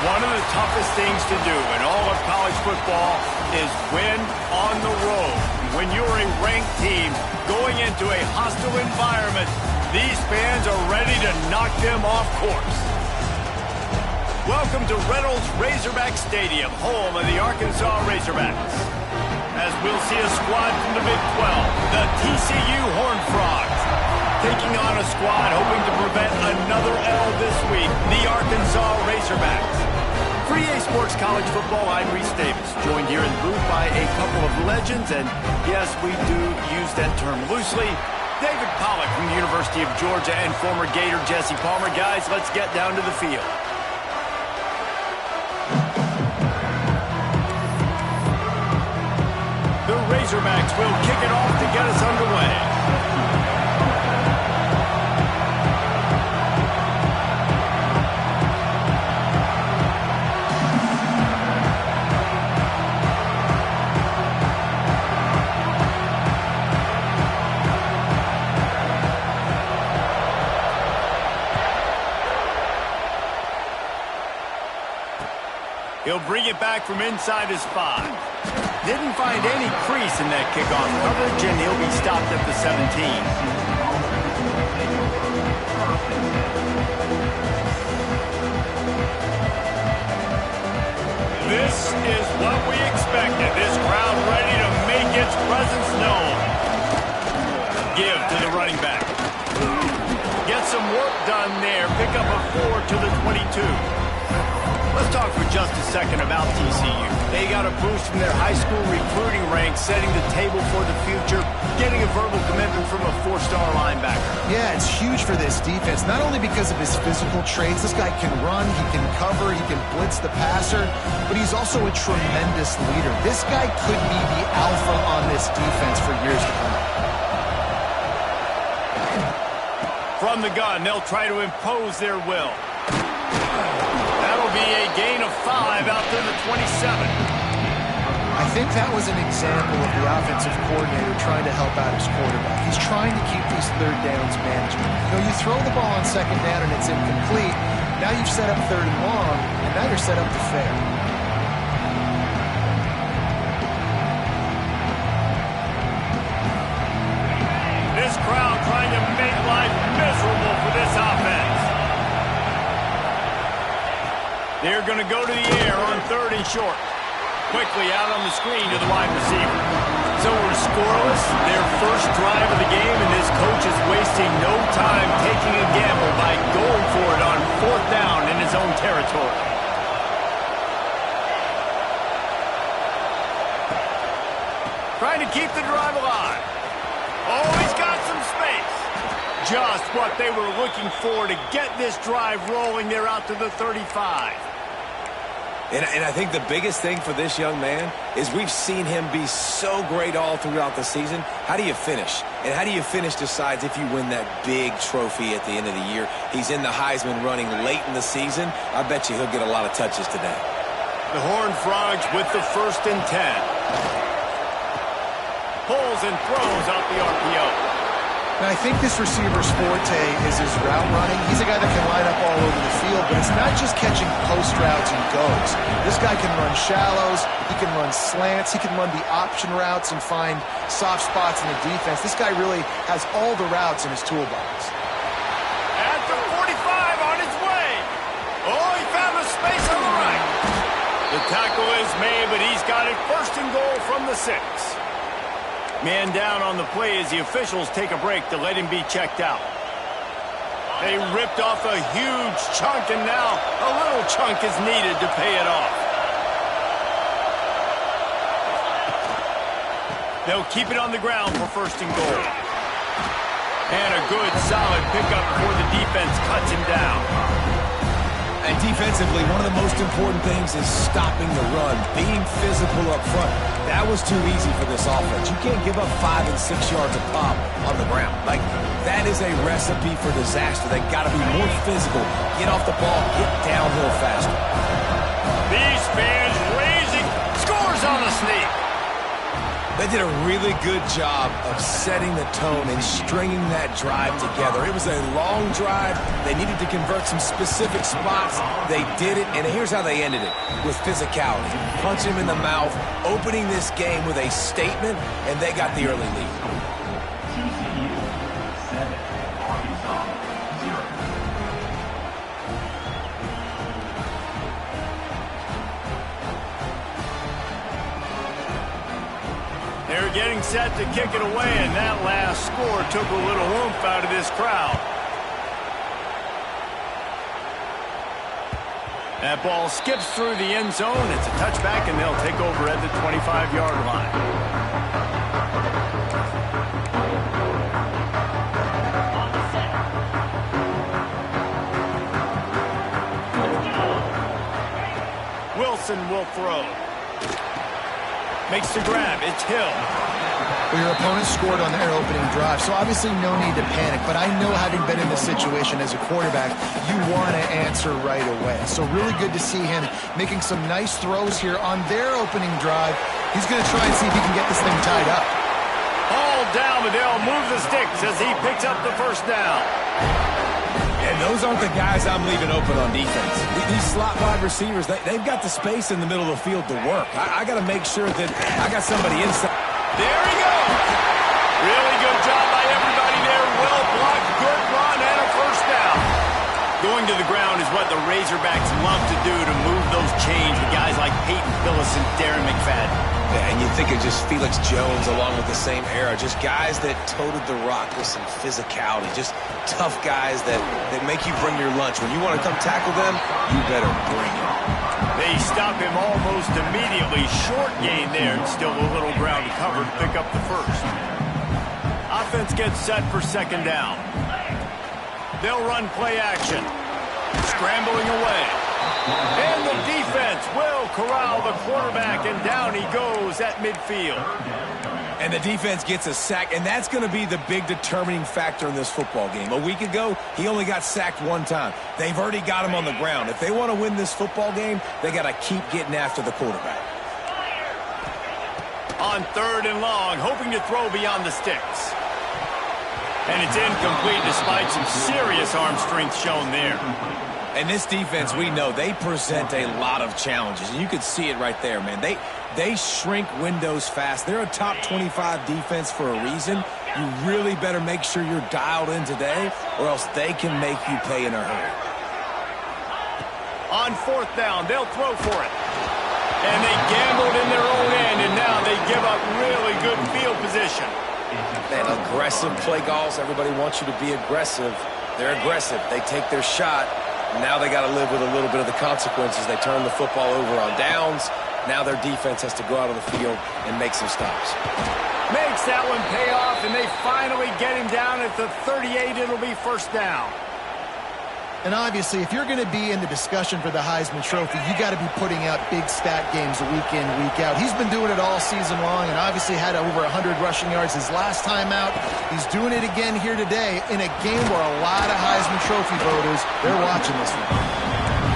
One of the toughest things to do in all of college football is win on the road. When you're a ranked team going into a hostile environment, these fans are ready to knock them off course. Welcome to Reynolds Razorback Stadium, home of the Arkansas Razorbacks. As we'll see a squad from the Big 12, the TCU Horned Frogs, taking on a squad hoping to prevent another L this week, the Arkansas Razorbacks. For EA Sports College Football, I'm Reese Davis, joined here in the booth by a couple of legends, and yes, we do use that term loosely. David Pollack from the University of Georgia and former Gator Jesse Palmer. Guys, let's get down to the field. The Razorbacks will kick it off to get us underway. He'll bring it back from inside his 5. Didn't find any crease in that kickoff coverage, and he'll be stopped at the 17. This is what we expected. This crowd ready to make its presence known. Give to the running back. Get some work done there. Pick up a 4 to the 22. Let's talk for just a second about TCU. They got a boost from their high school recruiting ranks, setting the table for the future, getting a verbal commitment from a 4-star linebacker. Yeah, it's huge for this defense, not only because of his physical traits. This guy can run, he can cover, he can blitz the passer, but he's also a tremendous leader. This guy could be the alpha on this defense for years to come. From the gun, they'll try to impose their will. That'll be a gain of 5 out to the 27. I think that was an example of the offensive coordinator trying to help out his quarterback. He's trying to keep these third downs manageable. You know, you throw the ball on second down and it's incomplete. Now you've set up third and long, and now you're set up to fail. This crowd trying to make life miserable for this offense. They're going to go to the air on 3rd and short. Quickly out on the screen to the wide receiver. So we're scoreless, their first drive of the game, and this coach is wasting no time taking a gamble by going for it on 4th down in his own territory. Trying to keep the drive alive. Oh, he's got some space. Just what they were looking for to get this drive rolling. They're out to the 35. And I think the biggest thing for this young man is we've seen him be so great all throughout the season. How do you finish? And how do you finish decides if you win that big trophy at the end of the year. He's in the Heisman running late in the season. I bet you he'll get a lot of touches today. The Horned Frogs with the 1st and 10. Pulls and throws out the RPO. Now, I think this receiver's forte is his route running. He's a guy that can line up all over the field, but it's not just catching post routes and goes. This guy can run shallows, he can run slants, he can run the option routes and find soft spots in the defense. This guy really has all the routes in his toolbox. At the 45 on his way. Oh, he found a space on the right. The tackle is made, but he's got it 1st and goal from the 6. Man down on the play as the officials take a break to let him be checked out. They ripped off a huge chunk, and now a little chunk is needed to pay it off. They'll keep it on the ground for 1st and goal. And a good, solid pickup before the defense cuts him down. And defensively, one of the most important things is stopping the run, being physical up front. That was too easy for this offense. You can't give up 5 and 6 yards a pop on the ground. Like, that is a recipe for disaster. They got to be more physical, get off the ball, get downhill faster. These fans raising scores on the sneak. They did a really good job of setting the tone and stringing that drive together. It was a long drive. They needed to convert some specific spots. They did it, and here's how they ended it, with physicality. Punch him in the mouth, opening this game with a statement, and they got the early lead. TCU 7, Arkansas 0. They're getting set to kick it away, and that last score took a little oomph out of this crowd. That ball skips through the end zone. It's a touchback, and they'll take over at the 25-yard line. Wilson will throw. Makes the grab. It's Hill. Well, your opponent scored on their opening drive, so obviously no need to panic. But I know, having been in this situation as a quarterback, you want to answer right away. So really good to see him making some nice throws here on their opening drive. He's going to try and see if he can get this thing tied up. Ball down, but they'll move the sticks as he picks up the first down. And those aren't the guys I'm leaving open on defense. These slot wide receivers, they've got the space in the middle of the field to work. I got to make sure that I got somebody inside. There he goes. Really good job by everybody there. Well blocked, good run, and a first down. Going to the ground is what the Razorbacks love to do to move those chains with guys like Peyton Phillips and Darren McFadden. Yeah, and you think of just Felix Jones along with the same era, just guys that toted the rock with some physicality, just tough guys that make you bring your lunch. When you want to come tackle them, you better bring it. They stop him almost immediately. Short gain there, and still a little ground to cover to pick up the first. Offense gets set for second down. They'll run play action. Scrambling away. And the defense will corral the quarterback, and down he goes at midfield. And the defense gets a sack, and that's going to be the big determining factor in this football game. A week ago, he only got sacked one time. They've already got him on the ground. If they want to win this football game, they got to keep getting after the quarterback. On third and long, hoping to throw beyond the sticks. And it's incomplete despite some serious arm strength shown there. And this defense, we know, they present a lot of challenges. And you can see it right there, man. They shrink windows fast. They're a top 25 defense for a reason. You really better make sure you're dialed in today, or else they can make you pay in a hurry. On fourth down, they'll throw for it. And they gambled in their own end, and now they give up really good field position. Man, aggressive play calls. Everybody wants you to be aggressive. They're aggressive. They take their shot. Now they got to live with a little bit of the consequences. They turn the football over on downs. Now their defense has to go out on the field and make some stops. Makes that one pay off, and they finally get him down at the 38. It'll be first down. And obviously, if you're going to be in the discussion for the Heisman Trophy, you got to be putting out big stat games week in, week out. He's been doing it all season long and obviously had over 100 rushing yards his last time out. He's doing it again here today in a game where a lot of Heisman Trophy voters, they're watching this one.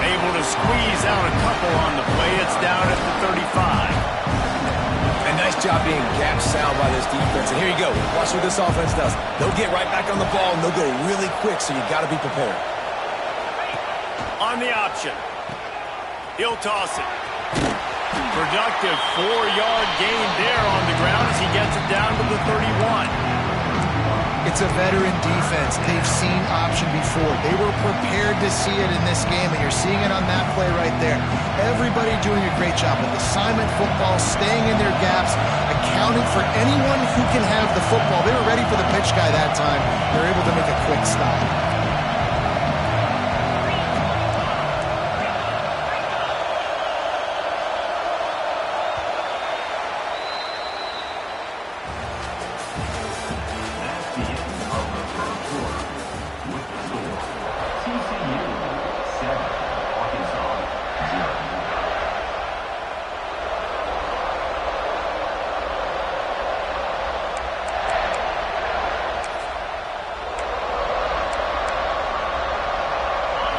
Able to squeeze out a couple on the play. It's down at the 35. And nice job being gap sound by this defense. And here you go. Watch what this offense does. They'll get right back on the ball, and they'll go really quick, so you got to be prepared. On the option. He'll toss it. Productive 4-yard gain there on the ground as he gets it down to the 31. It's a veteran defense. They've seen option before. They were prepared to see it in this game, and you're seeing it on that play right there. Everybody doing a great job with assignment football, staying in their gaps, accounting for anyone who can have the football. They were ready for the pitch guy that time. They're able to make a quick stop.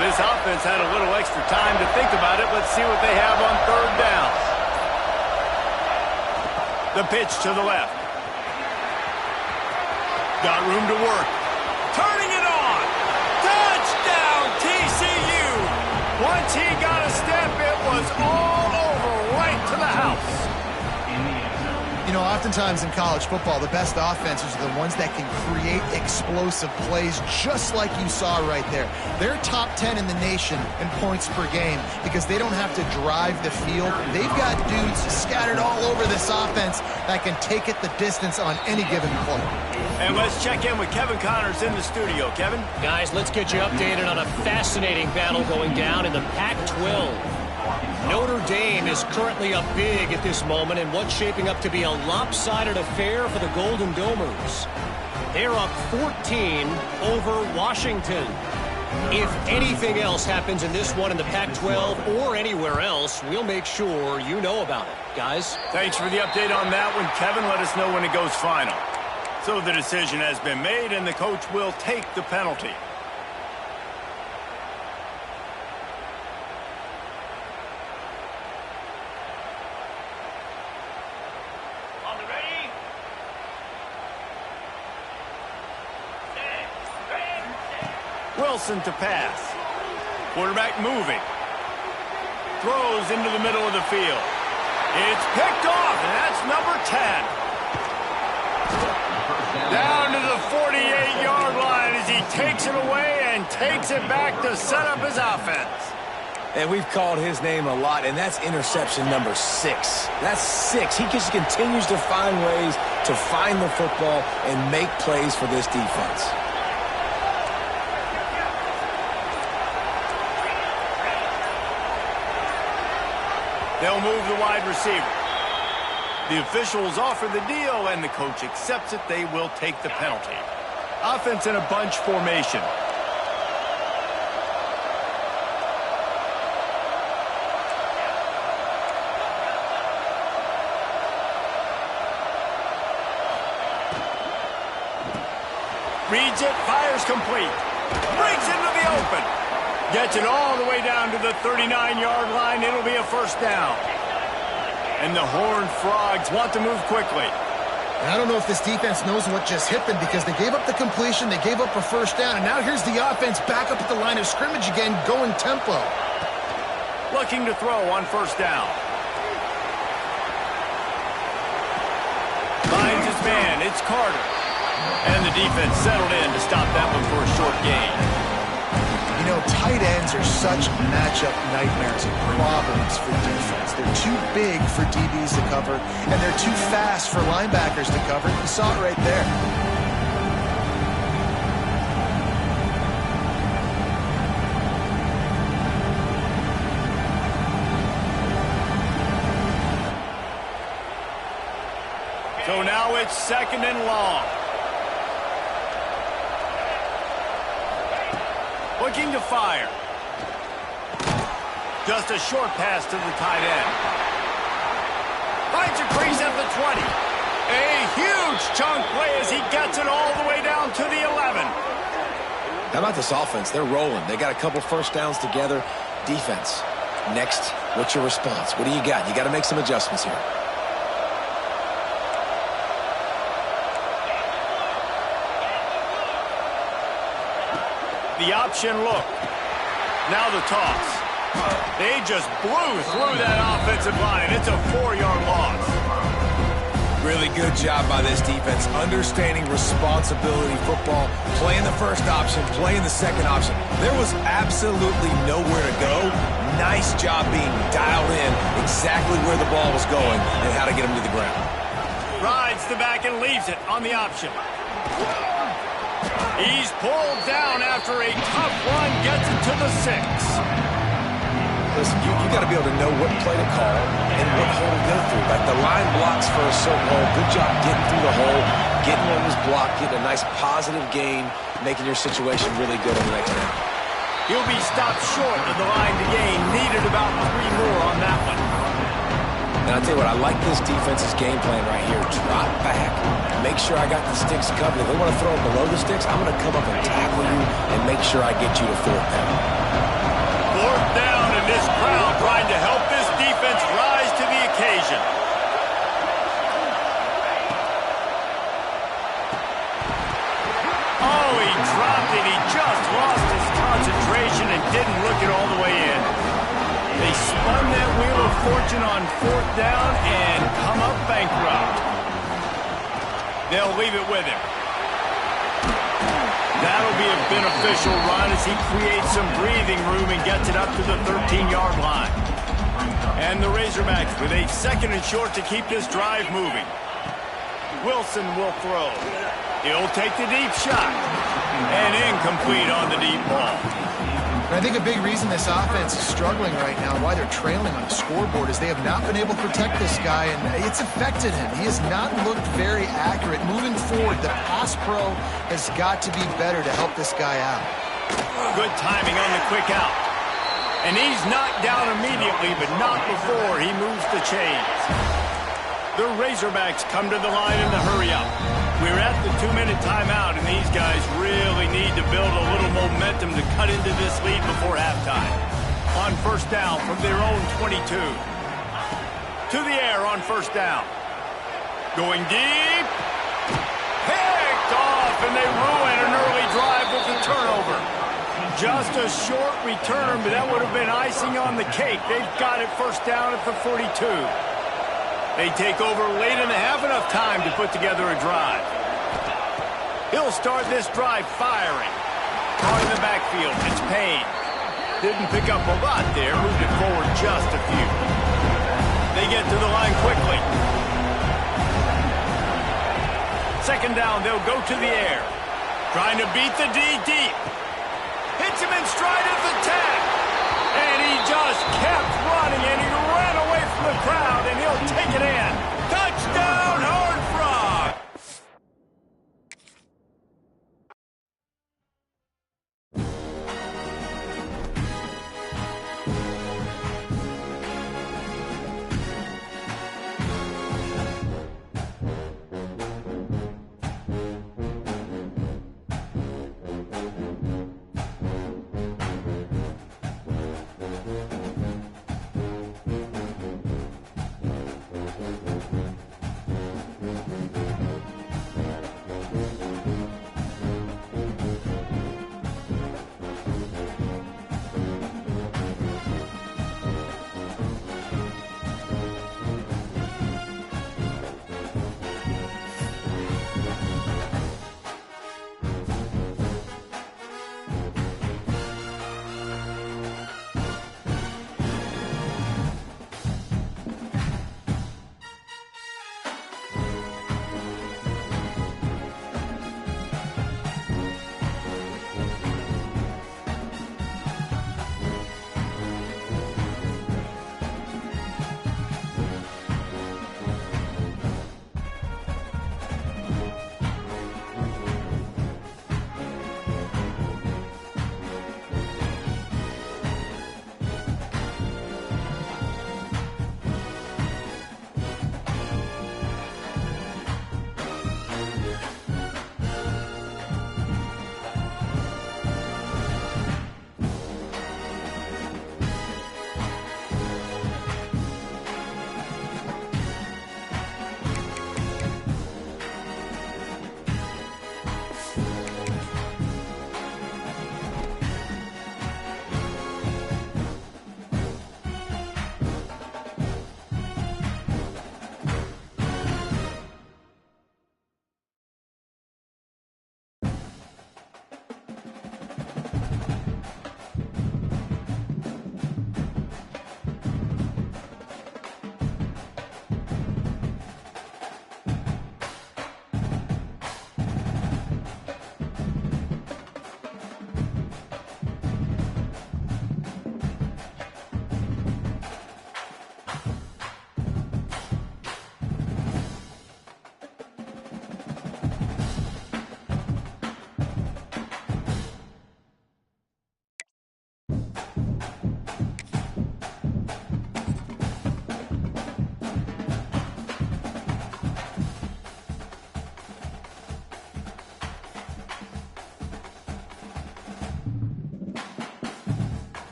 This offense had a little extra time to think about it. Let's see what they have on third down. The pitch to the left. Got room to work. Turning it on. Touchdown, TCU. Once he got a step, it was all over right to the house. You know, oftentimes in college football, the best offenses are the ones that can create explosive plays, just like you saw right there. They're top 10 in the nation in points per game because they don't have to drive the field. They've got dudes scattered all over this offense that can take it the distance on any given play. And let's check in with Kevin Connors in the studio. Kevin? Guys, let's get you updated on a fascinating battle going down in the Pac-12. Notre Dame is currently up big at this moment in what's shaping up to be a lopsided affair for the Golden Domers. They're up 14 over Washington. If anything else happens in this one in the Pac-12 or anywhere else, we'll make sure you know about it. Guys? Thanks for the update on that one, Kevin. Let us know when it goes final. So the decision has been made, and the coach will take the penalty. Wilson to pass. Quarterback moving. Throws into the middle of the field. It's picked off, and that's number 10. Down to the 48-yard line as he takes it away and takes it back to set up his offense. And we've called his name a lot, and that's interception number 6. That's 6. He just continues to find ways to find the football and make plays for this defense. They'll move the wide receiver. The officials offer the deal, and the coach accepts it. They will take the penalty. Offense in a bunch formation. Reads it, fires complete. Breaks into the open. Gets it all the way down to the 39-yard line. It'll be a first down. And the Horned Frogs want to move quickly. And I don't know if this defense knows what just hit them because they gave up the completion, they gave up a first down, and now here's the offense back up at the line of scrimmage again, going tempo. Looking to throw on first down. Finds his man. It's Carter. And the defense settled in to stop that one for a short gain. You know, tight ends are such matchup nightmares and problems for defense. They're too big for DBs to cover, and they're too fast for linebackers to cover. You saw it right there. So now it's second and long. Looking to fire. Just a short pass to the tight end. Finds a crease at the 20. A huge chunk play as he gets it all the way down to the 11. How about this offense? They're rolling. They got a couple first downs together. Defense. Next, what's your response? What do you got? You got to make some adjustments here. The option look. Now the toss. They just blew through that offensive line. It's a 4-yard loss. Really good job by this defense, understanding responsibility football, playing the first option, playing the second option. There was absolutely nowhere to go. Nice job being dialed in exactly where the ball was going and how to get him to the ground. Rides the back and leaves it on the option. He's pulled down after a tough run, gets it to the 6. Listen, you got to be able to know what play to call and what hole to go through. Like the line blocks for a certain hole. Good job getting through the hole, getting what was blocked, getting a nice positive gain, making your situation really good on the next down. He'll be stopped short of the line to gain. Needed about 3 more on that one. And I'll tell you what, I like this defense's game plan right here. Drop back. Make sure I got the sticks covered. If they want to throw it below the sticks, I'm going to come up and tackle you and make sure I get you to 4th down. 4th down, and this crowd trying to help this defense rise to the occasion. he just lost his concentration and didn't look it all the way in. They spun that wheel of fortune on 4th down and come up bankrupt. They'll leave it with him. That'll be a beneficial run as he creates some breathing room and gets it up to the 13-yard line. And the Razorbacks with a 2nd and short to keep this drive moving. Wilson will throw. He'll take the deep shot. And incomplete on the deep ball. I think a big reason this offense is struggling right now, why they're trailing on the scoreboard, is they have not been able to protect this guy, and it's affected him. He has not looked very accurate. Moving forward, the pass pro has got to be better to help this guy out. Good timing on the quick out. And he's knocked down immediately, but not before he moves the chains. The Razorbacks come to the line in the hurry-up. We're at the 2-minute timeout, and these guys really need to build a little momentum to cut into this lead before halftime. On 1st down from their own 22. To the air on 1st down. Going deep. Picked off, and they ruin an early drive with the turnover. Just a short return, but that would have been icing on the cake. They've got it 1st down at the 42. They take over late in the half, enough time to put together a drive. He'll start this drive firing. Caught in the backfield, it's Payne. Didn't pick up a lot there, moved it forward just a few. They get to the line quickly. 2nd down, they'll go to the air. Trying to beat the D deep. Hits him in stride at the 10. And he just kept running, and he ran away from the crowd, and he'll take it in. Touchdown, Horned Frog!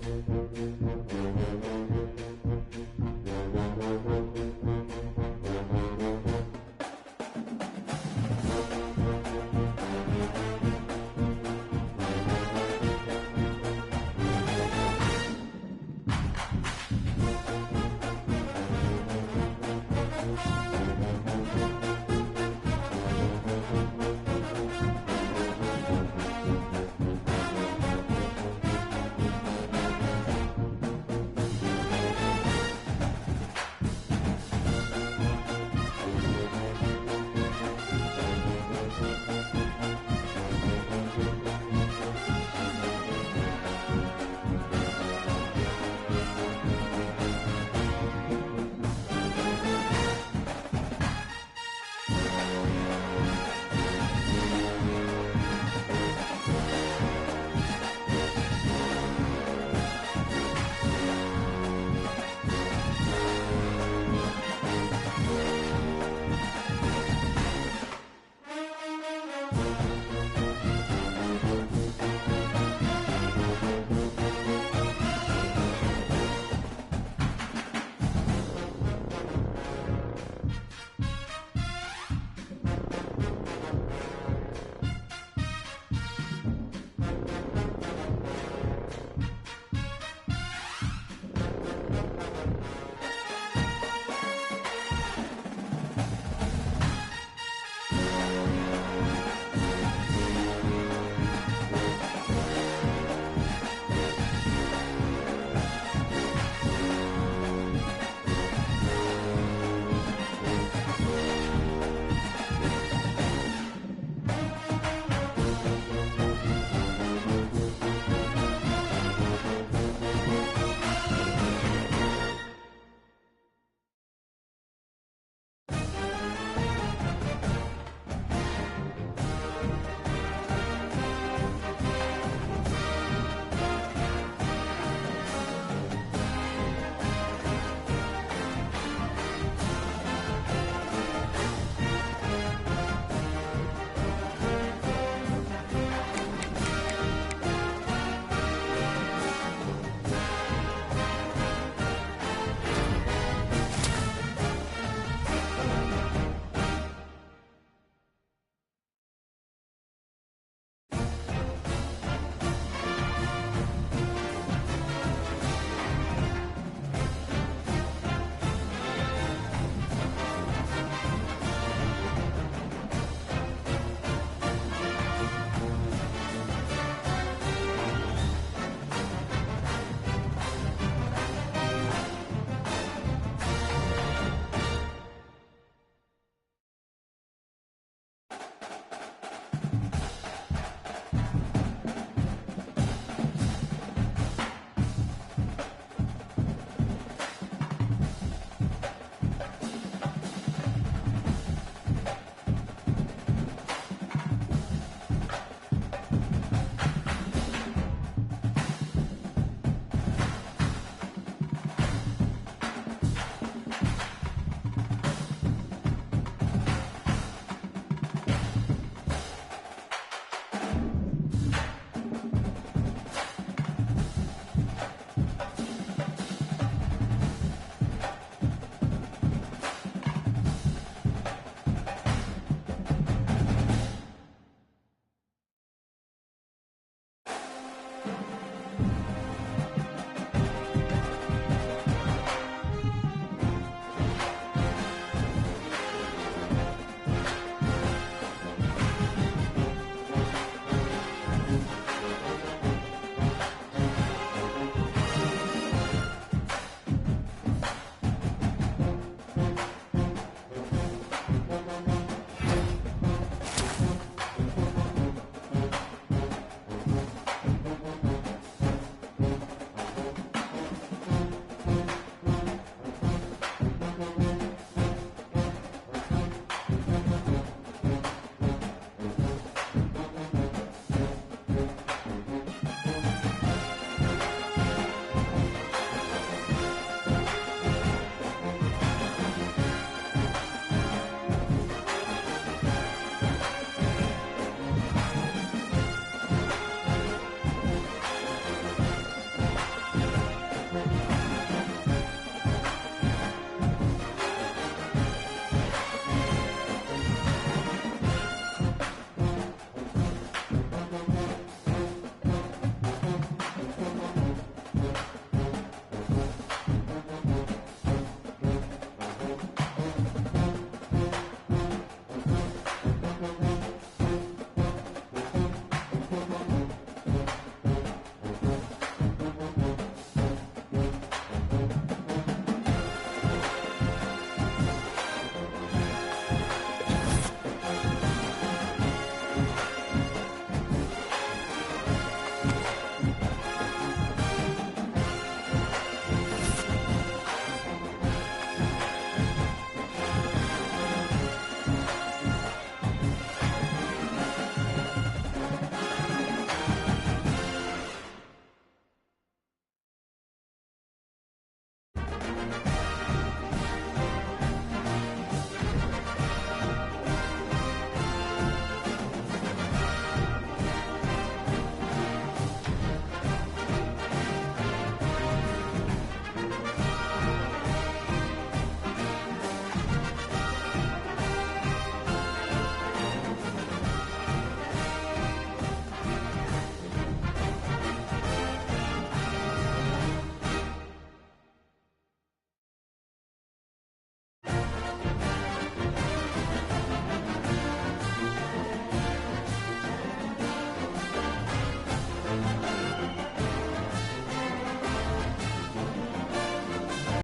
game.